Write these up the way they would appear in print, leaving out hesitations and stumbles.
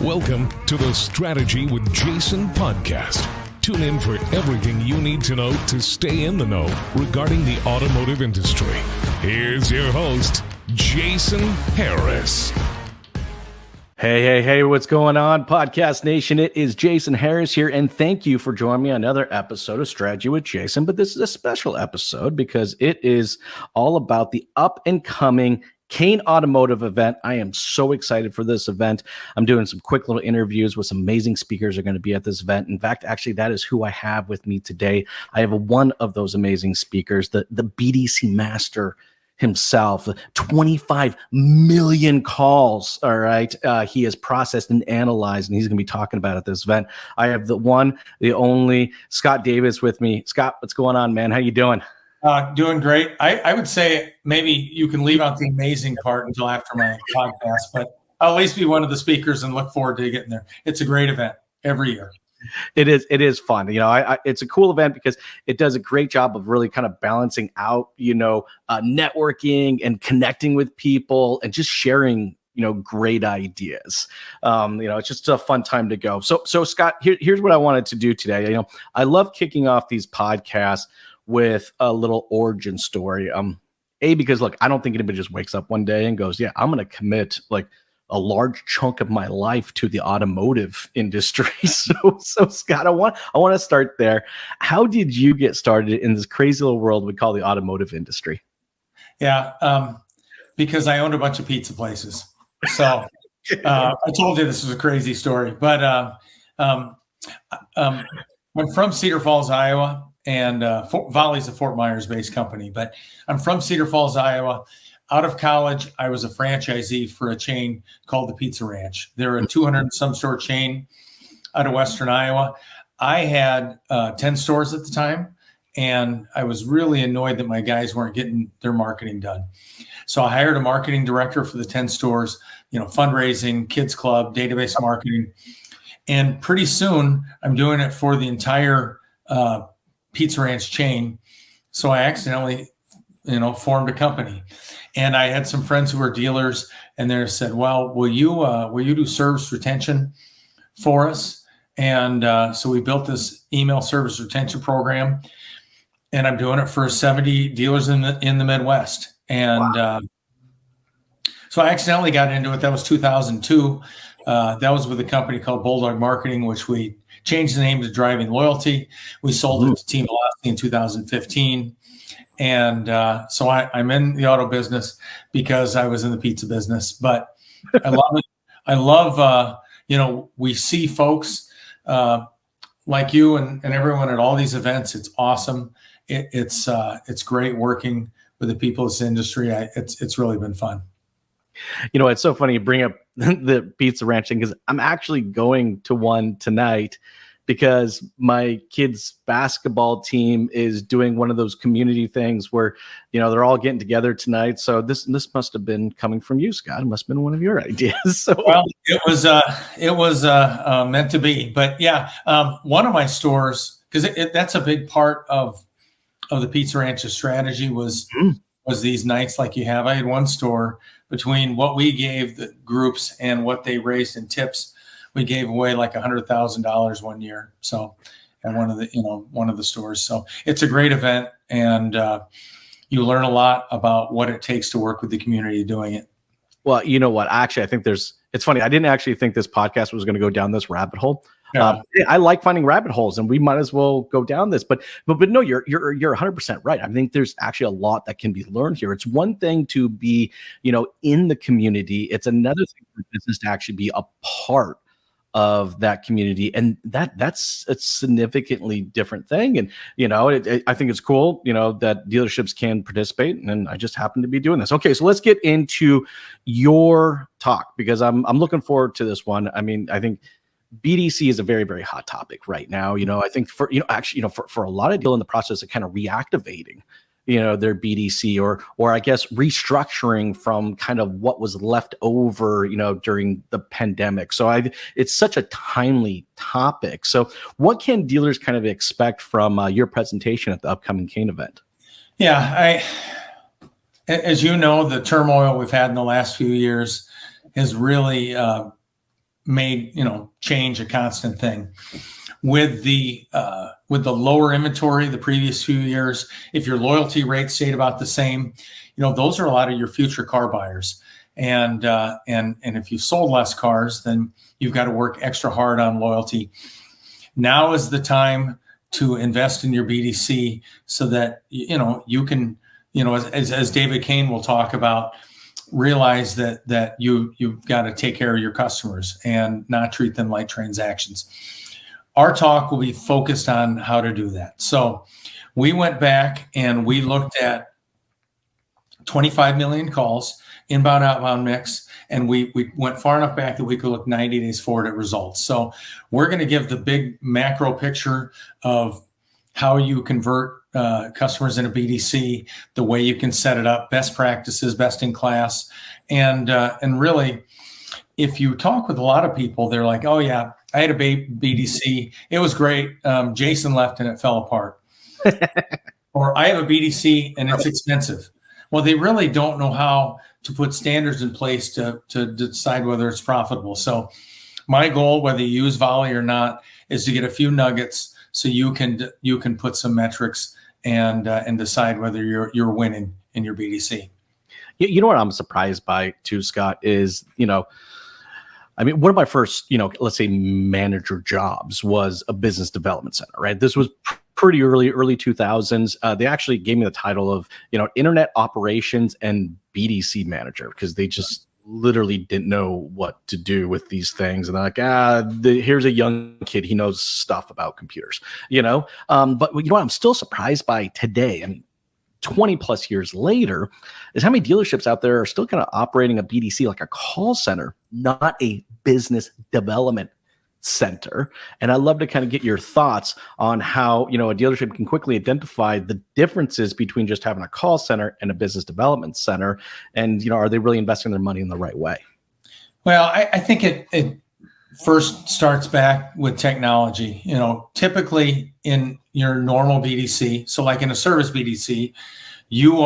Welcome to the Strategy with Jason podcast. Tune in for everything you need to know to stay in the know regarding the automotive industry. Here's your host, Jason Harris. Hey, what's going on, Podcast Nation? It is Jason Harris here, and thank you for joining me on another episode of Strategy with Jason. But this is a special episode because it is all about the up-and-coming Kain Automotive event. I am so excited for this event. I'm doing some quick little interviews with some amazing speakers who are going to be at this event. In fact, actually, that is who I have with me today. I have one of those amazing speakers, the BDC master himself. 25 million calls, all right, he has processed and analyzed, and he's going to be talking about at this event. I have the one, the only, Scott Davis with me. Scott, what's going on, man? How you doing? Doing great. I would say maybe you can leave out the amazing part until after my podcast, but I'll at least be one of the speakers and look forward to getting there. It's a great event every year. It is fun. You know, it's a cool event because it does a great job of really kind of balancing out, networking and connecting with people and just sharing, great ideas. It's just a fun time to go. So Scott, here's what I wanted to do today. I love kicking off these podcasts with a little origin story. Because look, I don't think anybody just wakes up one day and goes, yeah, I'm going to commit like a large chunk of my life to the automotive industry. So Scott, I want to start there. How did you get started in this crazy little world we call the automotive industry? Yeah, because I owned a bunch of pizza places. So I told you this was a crazy story, but I'm from Cedar Falls, Iowa. And Volie's a Fort Myers-based company, but I'm from Cedar Falls, Iowa. Out of college, I was a franchisee for a chain called the Pizza Ranch. They're a 200 some store chain out of Western Iowa. I had 10 stores at the time, and I was really annoyed that my guys weren't getting their marketing done. So I hired a marketing director for the 10 stores, fundraising, kids club, database marketing. And pretty soon I'm doing it for the entire Pizza Ranch chain. So I accidentally, formed a company, and I had some friends who were dealers, and they said, well, will you do service retention for us? And so we built this email service retention program, and I'm doing it for 70 dealers in the Midwest. And wow. So I accidentally got into it. That was 2002. That was with a company called Bulldog Marketing, which we changed the name to Driving Loyalty. We sold it to Team Velocity in 2015. And so I'm in the auto business because I was in the pizza business. But I love it. I love, we see folks like you and everyone at all these events. It's awesome. It's great working with the people in this industry. It's really been fun. It's so funny you bring up the Pizza Ranch thing because I'm actually going to one tonight because my kids' basketball team is doing one of those community things where, they're all getting together tonight. So this must have been coming from you, Scott. It must have been one of your ideas. So. Well, it was meant to be. But yeah, one of my stores, because that's a big part of the Pizza Ranch's strategy was these nights like you have. I had one store between what we gave the groups and what they raised in tips. We gave away like $100,000 one year. So at one of the stores. So it's a great event, and you learn a lot about what it takes to work with the community doing it. Well, you know what? Actually, I think it's funny. I didn't actually think this podcast was going to go down this rabbit hole. Yeah. I like finding rabbit holes, and we might as well go down this. But no, you're 100% right. I think there's actually a lot that can be learned here. It's one thing to be, in the community. It's another thing for business to actually be a part of that community, and that's a significantly different thing. And I think it's cool, that dealerships can participate, and I just happen to be doing this. Okay, so let's get into your talk because I'm looking forward to this one. I mean, I think BDC is a very, very hot topic right now. I think for a lot of people in the process of kind of reactivating, their BDC or I guess restructuring from kind of what was left over, during the pandemic. So it's such a timely topic. So what can dealers kind of expect from your presentation at the upcoming Kain event? Yeah, as you know, the turmoil we've had in the last few years has really made, change a constant thing. With the lower inventory the previous few years, if your loyalty rate stayed about the same, those are a lot of your future car buyers. And if you sold less cars, then you've got to work extra hard on loyalty. Now is the time to invest in your BDC so that you can, as David Kain will talk about, realize that you've got to take care of your customers and not treat them like transactions. Our talk will be focused on how to do that. So we went back and we looked at 25 million calls, inbound, outbound mix, and we went far enough back that we could look 90 days forward at results. So we're going to give the big macro picture of how you convert customers in a BDC, the way you can set it up, best practices, best in class. And really, if you talk with a lot of people, they're like, oh yeah, I had a BDC. It was great. Jason left and it fell apart. Or I have a BDC and it's expensive. Well, they really don't know how to put standards in place to decide whether it's profitable. So my goal, whether you use Volie or not, is to get a few nuggets so you can put some metrics and decide whether you're winning in your BDC. You know what I'm surprised by too, Scott, is, one of my first, let's say manager jobs was a business development center, right? This was pretty early 2000s. They actually gave me the title of, internet operations and BDC manager, because they just literally didn't know what to do with these things. And they're like, here's a young kid. He knows stuff about computers, but what I'm still surprised by today, 20 plus years later, is how many dealerships out there are still kind of operating a BDC like a call center, not a business development center. And I'd love to kind of get your thoughts on how, a dealership can quickly identify the differences between just having a call center and a business development center. And, are they really investing their money in the right way? Well, I think it first starts back with technology. Typically in your normal BDC, so like in a service BDC, you've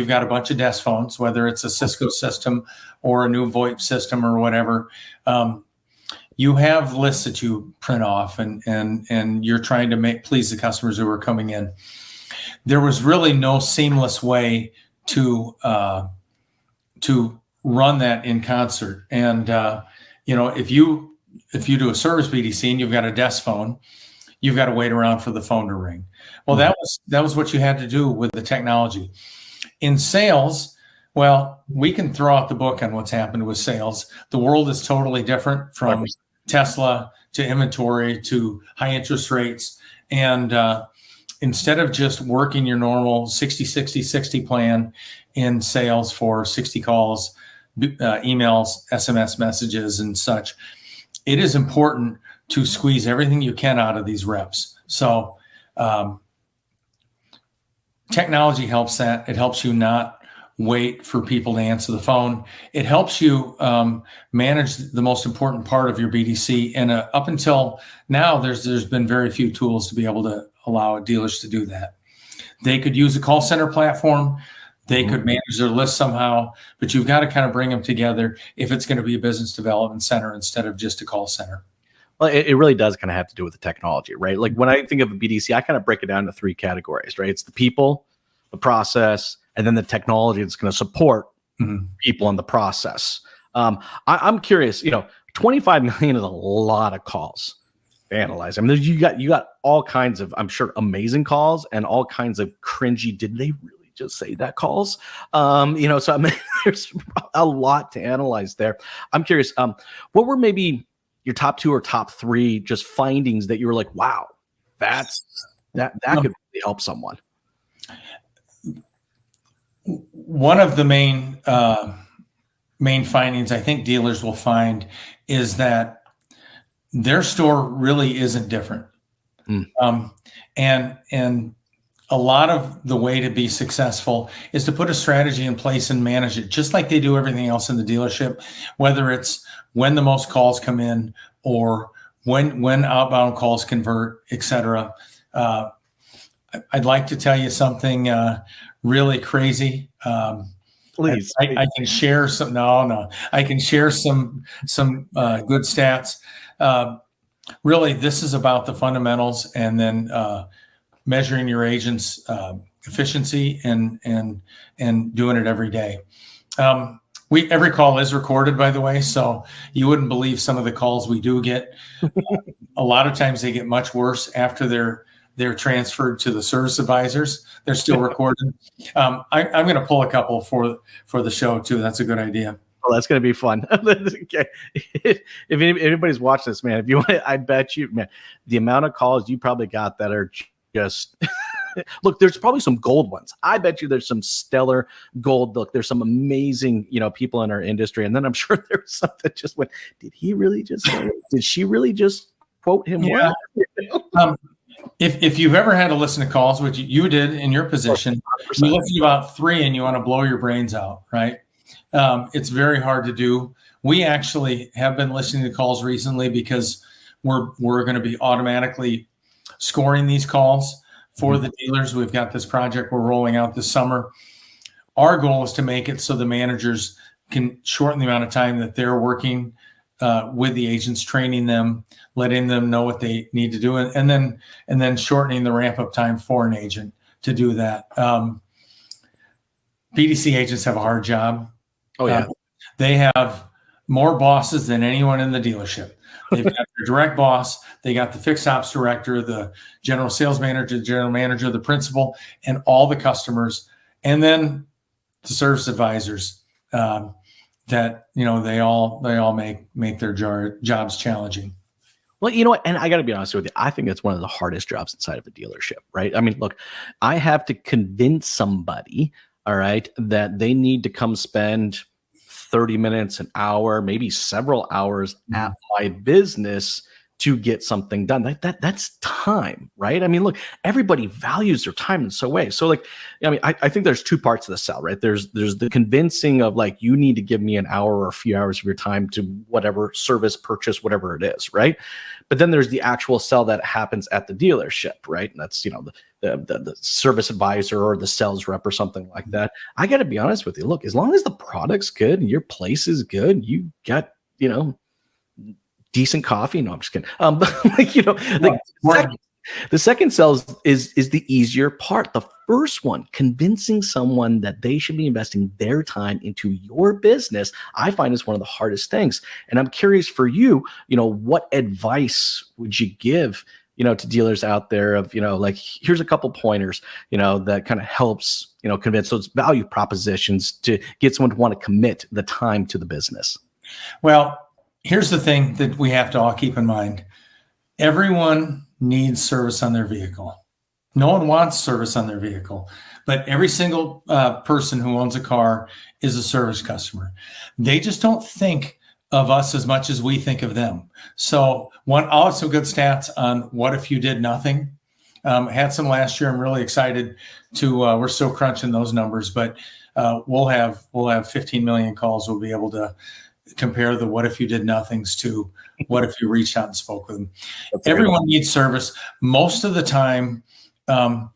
got a bunch of desk phones, whether it's a Cisco system or a new VoIP system or whatever. You have lists that you print off and you're trying to please the customers who are coming in. There was really no seamless way to run that in concert. And if you do a service BDC and you've got a desk phone, you've got to wait around for the phone to ring. Well, that was what you had to do with the technology. In sales, well, we can throw out the book on what's happened with sales. The world is totally different from Tesla to inventory to high interest rates. And instead of just working your normal 60-60-60 plan in sales for 60 calls, emails, SMS messages, and such, it is important to squeeze everything you can out of these reps. So technology helps that. It helps you not wait for people to answer the phone. It helps you manage the most important part of your BDC. And up until now, there's been very few tools to be able to allow dealers to do that. They could use a call center platform. They could manage their list somehow, but you've got to kind of bring them together if it's going to be a business development center instead of just a call center. Well, it really does kind of have to do with the technology, right? Like when I think of a BDC, I kind of break it down into three categories, right? It's the people, the process, and then the technology that's going to support people in the process. I'm curious, 25 million is a lot of calls to analyze. You got all kinds of, I'm sure, amazing calls and all kinds of cringy, did they really just say that calls? So there's a lot to analyze there. I'm curious, what were maybe your top two or top three just findings that you were like, wow, that could really help someone? One of the main findings I think dealers will find is that their store really isn't different. And a lot of the way to be successful is to put a strategy in place and manage it, just like they do everything else in the dealership, whether it's when the most calls come in or when outbound calls convert, et cetera. I'd like to tell you something really crazy. Please. I can share some. No. I can share some good stats. Really, this is about the fundamentals, and then measuring your agent's efficiency and doing it every day. Every call is recorded, by the way, so you wouldn't believe some of the calls we do get. A lot of times they get much worse after they're transferred to the service advisors. They're still recorded. I'm going to pull a couple for the show too. That's a good idea. Well, that's going to be fun. Okay. If anybody's watching this, man, if you want, I bet you, man, the amount of calls you probably got that are just look, there's probably some gold ones. I bet you there's some stellar gold. Look, there's some amazing, people in our industry. And then I'm sure there's some that just went, did he really just say it? Did she really just quote him? Yeah. Well? If you've ever had to listen to calls, which you did in your position, 100%. You listen to about 3 and you want to blow your brains out, right? It's very hard to do. We actually have been listening to calls recently because we're going to be automatically scoring these calls for the dealers. We've got this project we're rolling out this summer. Our goal is to make it so the managers can shorten the amount of time that they're working with the agents, training them, letting them know what they need to do, and then shortening the ramp up time for an agent to do that. BDC agents have a hard job. Oh yeah, they have more bosses than anyone in the dealership. They've got their direct boss, they got the fixed ops director, the general sales manager, the general manager, the principal, and all the customers, and then the service advisors. That they all make their jobs challenging. Well, you know what? And I got to be honest with you. I think it's one of the hardest jobs inside of a dealership, right? I mean, look, I have to convince somebody, all right, that they need to come spend 30 minutes, an hour, maybe several hours at my business to get something done. That's time, right? I mean, look, everybody values their time in some way. So I think there's 2 parts of the sell, right? There's the convincing of like, you need to give me an hour or a few hours of your time to whatever service, purchase, whatever it is, right? But then there's the actual sell that happens at the dealership, right? And that's, the service advisor or the sales rep or something like that. I got to be honest with you. Look, as long as the product's good and your place is good, you got, decent coffee. No, I'm just kidding. The second sell is the easier part. The first one, convincing someone that they should be investing their time into your business, I find is one of the hardest things. And I'm curious for you, what advice would you give, to dealers out there of, here's a couple pointers, that kind of helps, convince those value propositions to get someone to want to commit the time to the business. Well, here's the thing that we have to all keep in mind. Everyone needs service on their vehicle. No one wants service on their vehicle, but every single person who owns a car is a service customer. They just don't think of us as much as we think of them. So I'll have some good stats on what if you did nothing. Had some last year. I'm really excited to, we're still crunching those numbers, but we'll have 15 million calls. We'll be able to compare the what if you did nothings to what if you reached out and spoke with them. Everyone needs service. Most of the time, they're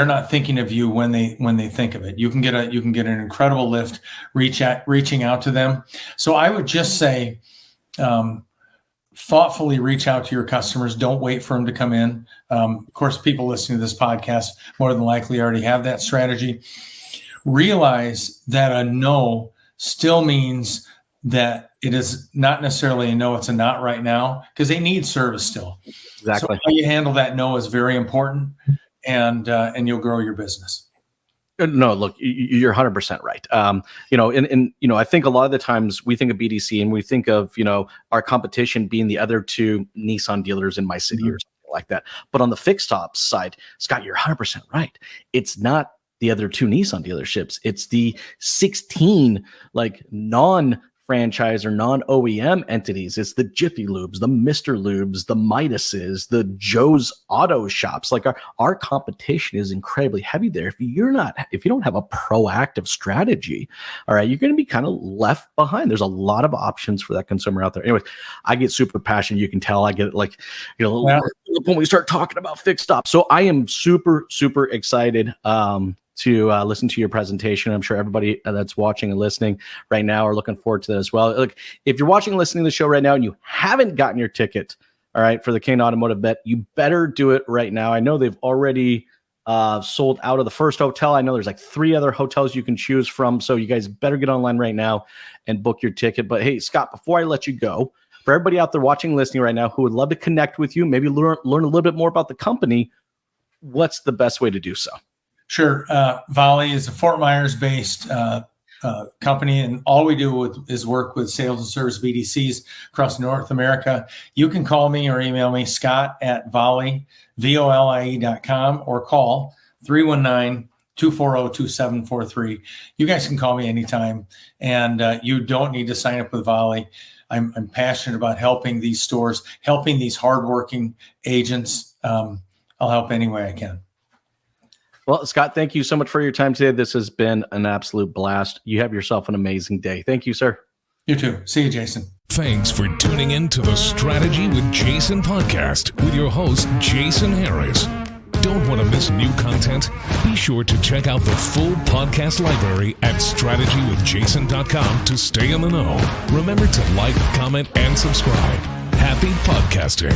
not thinking of you when they think of it. You can get an incredible lift reaching out to them. So I would just say, thoughtfully reach out to your customers. Don't wait for them to come in. Of course, people listening to this podcast more than likely already have that strategy. Realize that a no still means that it is not necessarily a no, it's a not right now, because they need service still. Exactly. So how you handle that no is very important, and you'll grow your business. No, look, you're 100% right. I think a lot of the times we think of BDC and we think of, our competition being the other 2 Nissan dealers in my city or something like that. But on the fixed ops side, Scott, you're 100% right. It's not the other 2 Nissan dealerships. It's the 16 non-franchise or non-OEM entities. It's the Jiffy Lubes, the Mr. Lubes, the Midases, the Joe's Auto Shops. Like our competition is incredibly heavy there. If you don't have a proactive strategy, all right, you're going to be kind of left behind. There's a lot of options for that consumer out there. Anyways, I get super passionate. You can tell I get when we start talking about fixed ops. So I am super, super excited. to listen to your presentation. I'm sure everybody that's watching and listening right now are looking forward to that as well. Look, if you're watching and listening to the show right now and you haven't gotten your ticket, all right, for the Kain Automotive Bet, you better do it right now. I know they've already sold out of the first hotel. I know there's like 3 other hotels you can choose from. So you guys better get online right now and book your ticket. But hey, Scott, before I let you go, for everybody out there watching and listening right now who would love to connect with you, maybe learn a little bit more about the company, what's the best way to do so? Sure. Volie is a Fort Myers based company, and all we do is work with sales and service BDCs across North America. You can call me or email me, scott@volie.com, or call 319-240-2743. You guys can call me anytime, and you don't need to sign up with Volie. I'm passionate about helping these stores, helping these hardworking agents. I'll help any way I can. Well, Scott, thank you so much for your time today. This has been an absolute blast. You have yourself an amazing day. Thank you, sir. You too. See you, Jason. Thanks for tuning in to the Strategy with Jason podcast with your host, Jason Harris. Don't want to miss new content? Be sure to check out the full podcast library at strategywithjason.com to stay in the know. Remember to like, comment, and subscribe. Happy podcasting.